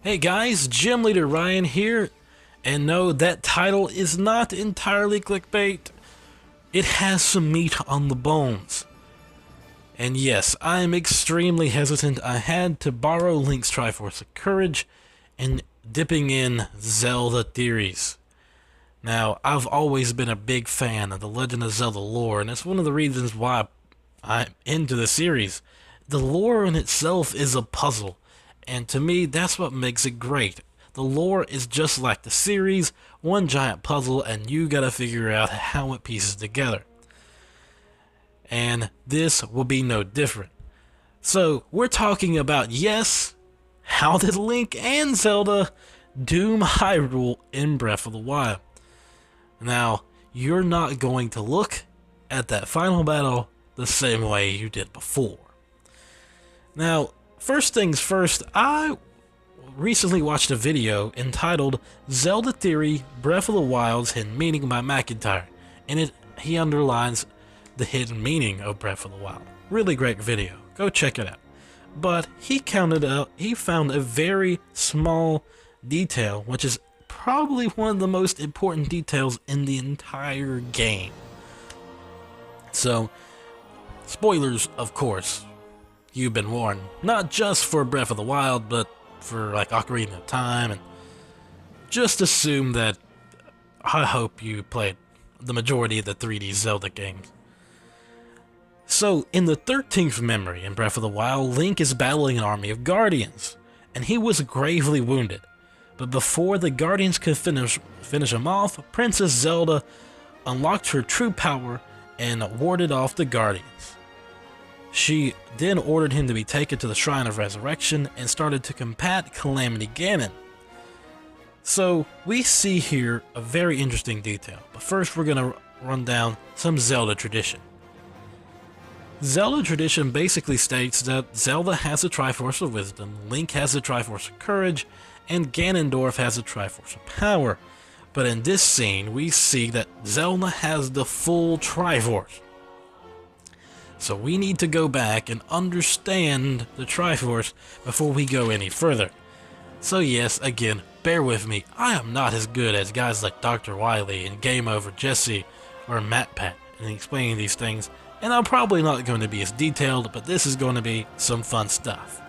Hey guys, Gym Leader Ryan here, and no, that title is not entirely clickbait. It has some meat on the bones. And yes, I am extremely hesitant. I had to borrow Link's Triforce of Courage and dipping in Zelda theories. Now, I've always been a big fan of the Legend of Zelda lore, and it's one of the reasons why I'm into the series. The lore in itself is a puzzle, and to me, that's what makes it great. The lore is just like the series, one giant puzzle, and you gotta figure out how it pieces together. And this will be no different. So, we're talking about, yes, how did Link and Zelda doom Hyrule in Breath of the Wild? Now, you're not going to look at that final battle the same way you did before. Now, first things first, I recently watched a video entitled Zelda Theory Breath of the Wild's Hidden Meaning by McIntyre, and he underlines the hidden meaning of Breath of the Wild. Really great video. Go check it out. But he found a very small detail, which is probably one of the most important details in the entire game. So, spoilers, of course. You've been warned. Not just for Breath of the Wild, but for like Ocarina of Time, and just assume that I hope you played the majority of the 3D Zelda games. So, in the 13th memory in Breath of the Wild, Link is battling an army of Guardians, and he was gravely wounded. But before the Guardians could finish him off, Princess Zelda unlocked her true power and warded off the Guardians. She then ordered him to be taken to the Shrine of Resurrection and started to combat Calamity Ganon. So, we see here a very interesting detail, but first we're going to run down some Zelda tradition. Zelda tradition basically states that Zelda has the Triforce of Wisdom, Link has the Triforce of Courage, and Ganondorf has the Triforce of Power. But in this scene, we see that Zelda has the full Triforce. So we need to go back and understand the Triforce before we go any further. So yes, again, bear with me, I am not as good as guys like Dr. Wily and Game Over Jesse or MatPat in explaining these things, and I'm probably not going to be as detailed, but this is going to be some fun stuff.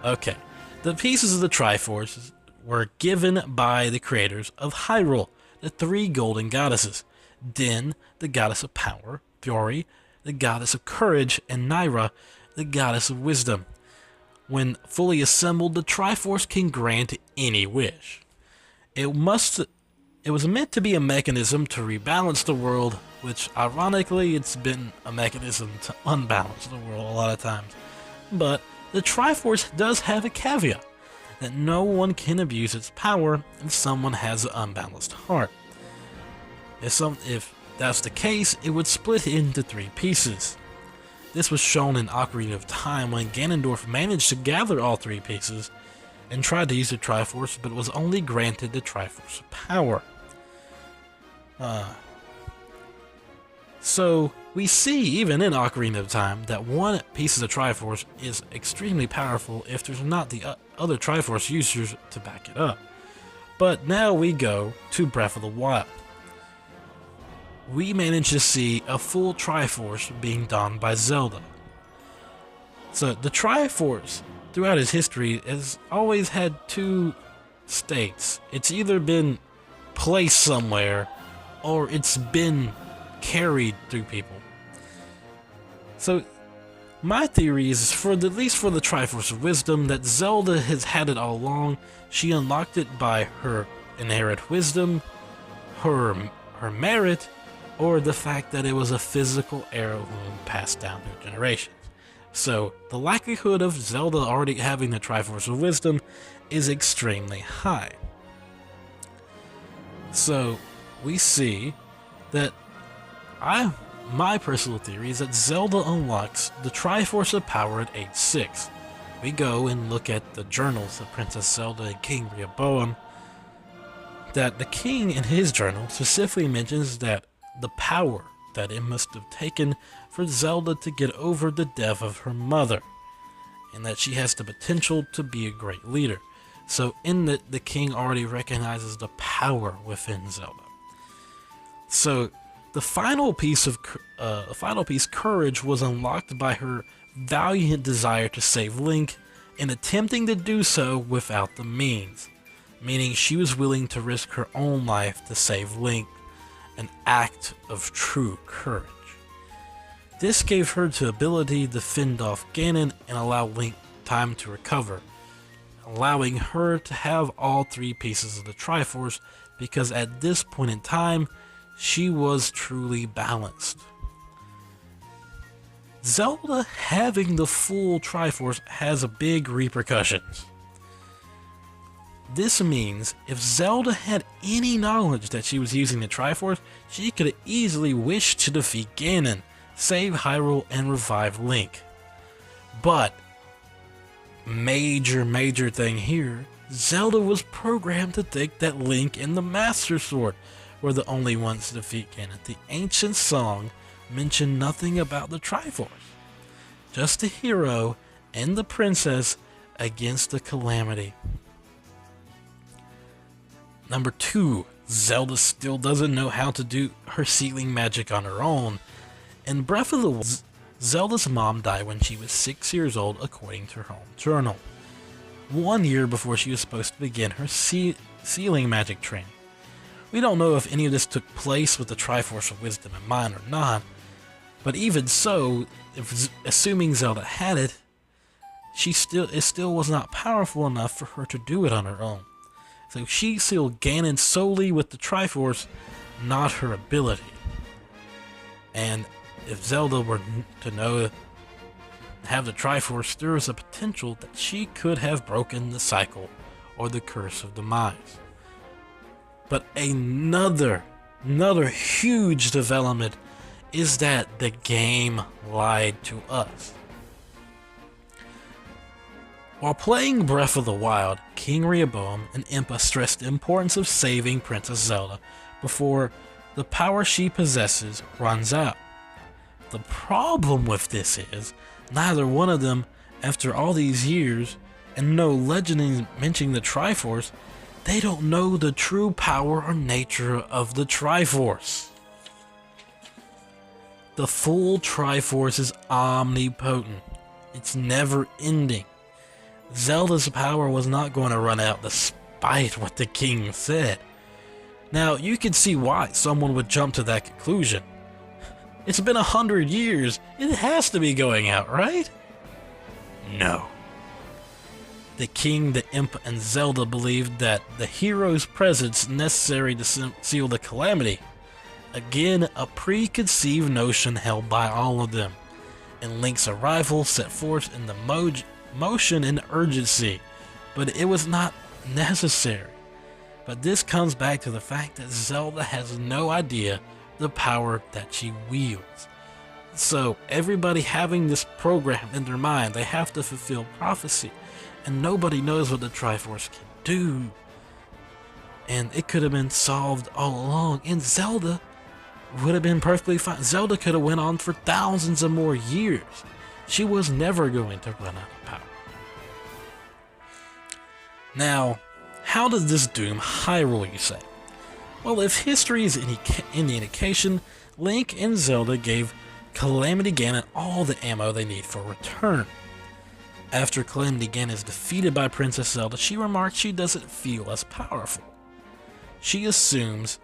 Okay, the pieces of the Triforce were given by the creators of Hyrule, the three golden goddesses: Din, the goddess of power; Fiori, the goddess of courage; and Naira, the goddess of wisdom. When fully assembled, the Triforce can grant any wish. It was meant to be a mechanism to rebalance the world, which ironically it's been a mechanism to unbalance the world a lot of times. But the Triforce does have a caveat, that no one can abuse its power if someone has an unbalanced heart. If that's the case, it would split into three pieces. This was shown in Ocarina of Time when Ganondorf managed to gather all three pieces and tried to use the Triforce, but was only granted the Triforce of Power. So, we see even in Ocarina of Time that one piece of the Triforce is extremely powerful if there's not the other Triforce users to back it up. But now we go to Breath of the Wild. We manage to see a full Triforce being donned by Zelda. So the Triforce, throughout its history, has always had two states. It's either been placed somewhere, or it's been carried through people. So my theory is, at least for the Triforce of Wisdom, that Zelda has had it all along. She unlocked it by her inherent wisdom, her merit, or the fact that it was a physical heirloom passed down through generations. So the likelihood of Zelda already having the Triforce of Wisdom is extremely high. So we see that my personal theory is that Zelda unlocks the Triforce of Power at age 6. We go and look at the journals of Princess Zelda and King Rehoboam, that the king in his journal specifically mentions that the power that it must have taken for Zelda to get over the death of her mother, and that she has the potential to be a great leader. So in it, the king already recognizes the power within Zelda. So the final piece, Courage, was unlocked by her valiant desire to save Link and attempting to do so without the means, meaning she was willing to risk her own life to save Link, an act of true courage. This gave her the ability to fend off Ganon and allow Link time to recover, allowing her to have all 3 pieces of the Triforce, because at this point in time, she was truly balanced. Zelda having the full Triforce has big repercussions. This means if Zelda had any knowledge that she was using the Triforce, she could easily wish to defeat Ganon, save Hyrule, and revive Link. But major thing here, Zelda was programmed to think that Link and the Master Sword were the only ones to defeat Ganon. The ancient song mentioned nothing about the Triforce, just the hero and the princess against the calamity. Number 2, Zelda still doesn't know how to do her sealing magic on her own. In Breath of the Wild, Zelda's mom died when she was 6 years old, according to her own journal, 1 year before she was supposed to begin her sealing magic training. We don't know if any of this took place with the Triforce of Wisdom in mind or not, but even so, assuming Zelda had it, it still was not powerful enough for her to do it on her own. So she sealed Ganon solely with the Triforce, not her ability. And if Zelda were to have the Triforce, there is a potential that she could have broken the cycle or the curse of demise. But another huge development is that the game lied to us. While playing Breath of the Wild, King Rehoboam and Impa stressed the importance of saving Princess Zelda before the power she possesses runs out. The problem with this is, neither one of them, after all these years, and no legend mentioning the Triforce, they don't know the true power or nature of the Triforce. The full Triforce is omnipotent. It's never ending. Zelda's power was not going to run out despite what the king said. Now, you can see why someone would jump to that conclusion. It's been 100 years. It has to be going out, right? No. The king, the imp, and Zelda believed that the hero's presence necessary to seal the calamity. Again, a preconceived notion held by all of them. And Link's arrival set forth in the motion and urgency, but it was not necessary. But this comes back to the fact that Zelda has no idea the power that she wields. So everybody having this program in their mind, they have to fulfill prophecy, and nobody knows what the Triforce can do. And it could have been solved all along, and Zelda would have been perfectly fine. Zelda could have went on for thousands of more years. She was never going to run out of power. Now, how does this doom Hyrule, you say? Well, if history is any indication, Link and Zelda gave Calamity Ganon all the ammo they need for return. After Calamity Ganon is defeated by Princess Zelda, she remarks she doesn't feel as powerful. She assumes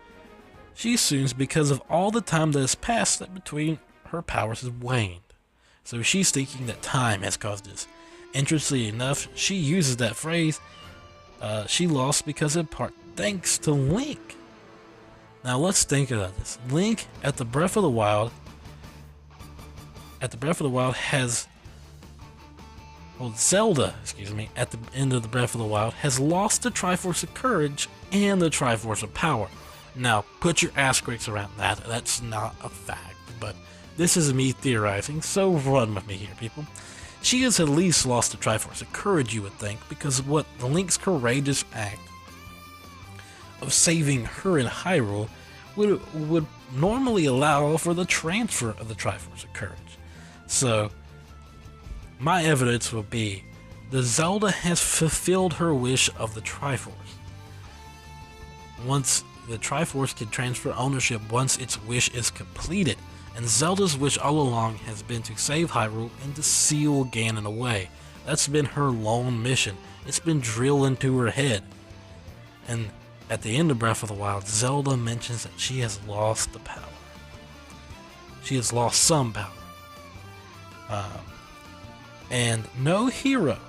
because of all the time that has passed that between her powers has waned. So she's thinking that time has caused this. Interestingly enough, she uses that phrase, she lost because in part thanks to Link. Now let's think about this. Link at the Breath of the Wild has, Zelda, at the end of the Breath of the Wild has lost the Triforce of Courage and the Triforce of Power. Now, put your asterisks around that. That's not a fact, but this is me theorizing, so run with me here, people. She has at least lost the Triforce of Courage, you would think, because of what the Link's courageous act of saving her in Hyrule would normally allow for the transfer of the Triforce of Courage. So, my evidence would be the Zelda has fulfilled her wish of the Triforce. Once the Triforce can transfer ownership once its wish is completed, and Zelda's wish all along has been to save Hyrule and to seal Ganon away. That's been her lone mission. It's been drilled into her head. And at the end of Breath of the Wild, Zelda mentions that she has lost the power. She has lost some power. And no hero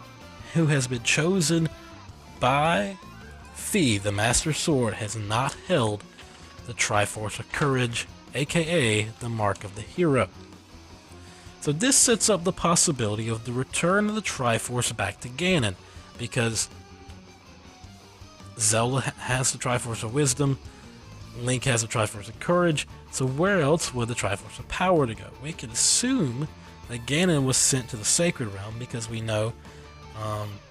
who has been chosen by Fi, the Master Sword, has not held the Triforce of Courage, aka the Mark of the Hero. So this sets up the possibility of the return of the Triforce back to Ganon, because Zelda has the Triforce of Wisdom, Link has the Triforce of Courage, so where else would the Triforce of Power to go? We can assume that Ganon was sent to the Sacred Realm because we know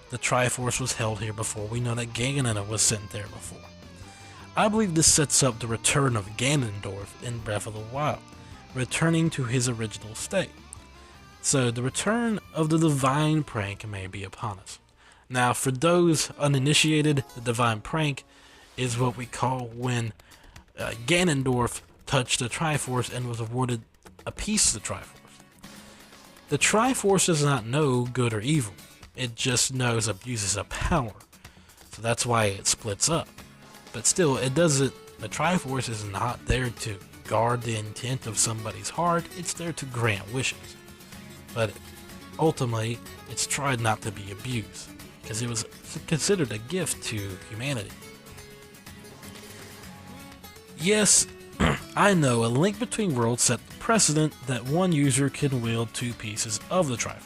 the Triforce was held here before. We know that Ganon was sent there before. I believe this sets up the return of Ganondorf in Breath of the Wild, returning to his original state. So the return of the Divine Prank may be upon us. Now, for those uninitiated, the Divine Prank is what we call when Ganondorf touched the Triforce and was awarded a piece of the Triforce. The Triforce does not know good or evil. It just knows abuses of power. So that's why it splits up. But still, it doesn't. The Triforce is not there to guard the intent of somebody's heart. It's there to grant wishes. But ultimately, it's tried not to be abused, because it was considered a gift to humanity. Yes, I know, A Link Between Worlds set the precedent that one user can wield two pieces of the Triforce.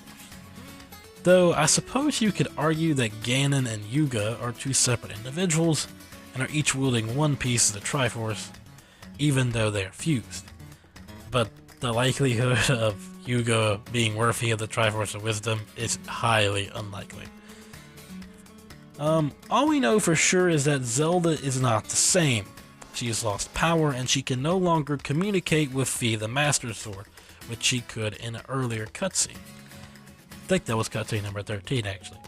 Though I suppose you could argue that Ganon and Yuga are two separate individuals and are each wielding one piece of the Triforce, even though they are fused. But the likelihood of Yuga being worthy of the Triforce of Wisdom is highly unlikely. All we know for sure is that Zelda is not the same. She has lost power and she can no longer communicate with Fi the Master Sword, which she could in an earlier cutscene. I think that was cutscene number 13 actually.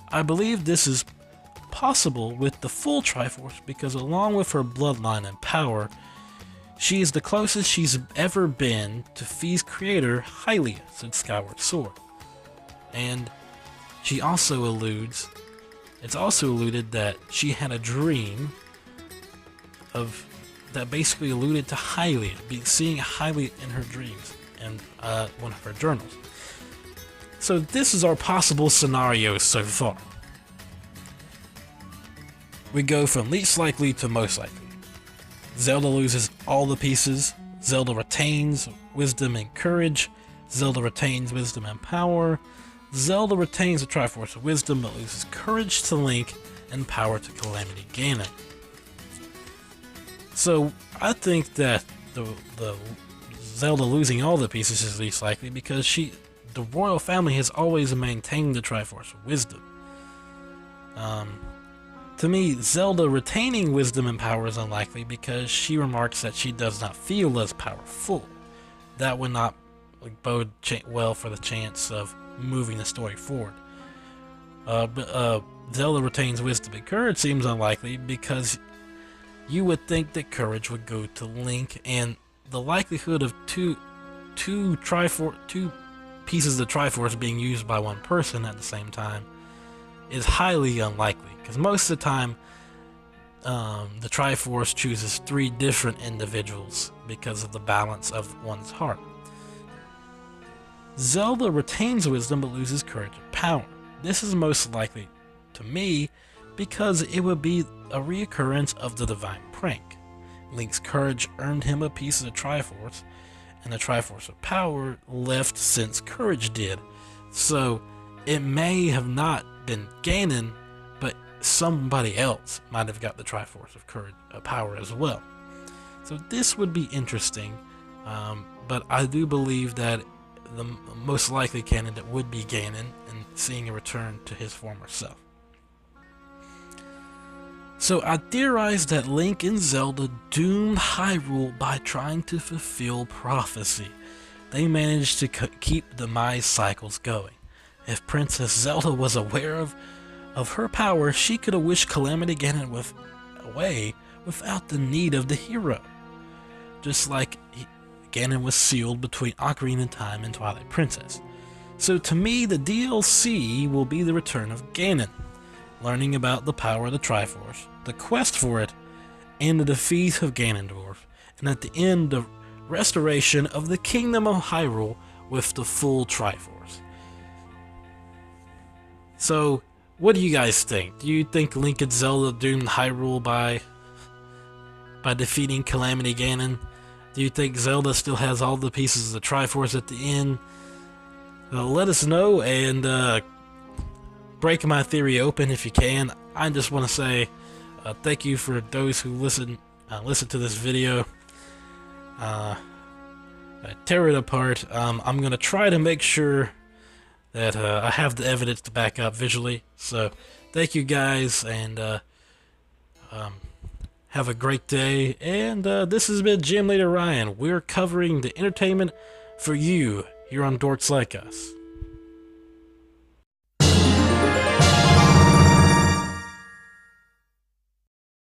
I believe this is possible with the full Triforce because along with her bloodline and power, she is the closest she's ever been to Fi's creator, Hylia, since Skyward Sword. And she also alludes, it's also alluded that she had a dream that basically alluded to Hylia, seeing Hylia in her dreams and one of her journals. So this is our possible scenario so far. We go from least likely to most likely. Zelda loses all the pieces, Zelda retains wisdom and courage, Zelda retains wisdom and power, Zelda retains the Triforce of Wisdom but loses courage to Link and power to Calamity Ganon. So I think that the Zelda losing all the pieces is least likely because the royal family has always maintained the Triforce of Wisdom. To me, Zelda retaining wisdom and power is unlikely because she remarks that she does not feel as powerful. That would not bode well for the chance of moving the story forward. Zelda retains wisdom and courage seems unlikely because you would think that courage would go to Link, and the likelihood of two pieces of the Triforce being used by one person at the same time is highly unlikely, because most of the time the Triforce chooses three different individuals because of the balance of one's heart. Zelda retains wisdom but loses courage and power. This is most likely to me because it would be a reoccurrence of the Divine Prank. Link's courage earned him a piece of the Triforce, and the Triforce of Power left since courage did. So it may have not been Ganon, but somebody else might have got the Triforce of Courage, Power as well. So this would be interesting, but I do believe that the most likely candidate would be Ganon, and seeing a return to his former self. So I theorize that Link and Zelda doomed Hyrule by trying to fulfill prophecy. They managed to keep the demise cycles going. If Princess Zelda was aware of her power, she could have wished Calamity Ganon away without the need of the hero. Just like Ganon was sealed between Ocarina of Time and Twilight Princess. So to me, the DLC will be the return of Ganon, learning about the power of the Triforce, the quest for it, and the defeat of Ganondorf, and at the end, the restoration of the Kingdom of Hyrule with the full Triforce. So, what do you guys think? Do you think Link and Zelda doomed Hyrule by defeating Calamity Ganon? Do you think Zelda still has all the pieces of the Triforce at the end? Let us know, and break my theory open if you can. I just want to say thank you for those who listen to this video. Tear it apart. I'm gonna try to make sure that I have the evidence to back up visually. So thank you guys, and have a great day. And this has been Gym Leader Ryan. We're covering the entertainment for you here on Dorks Like Us.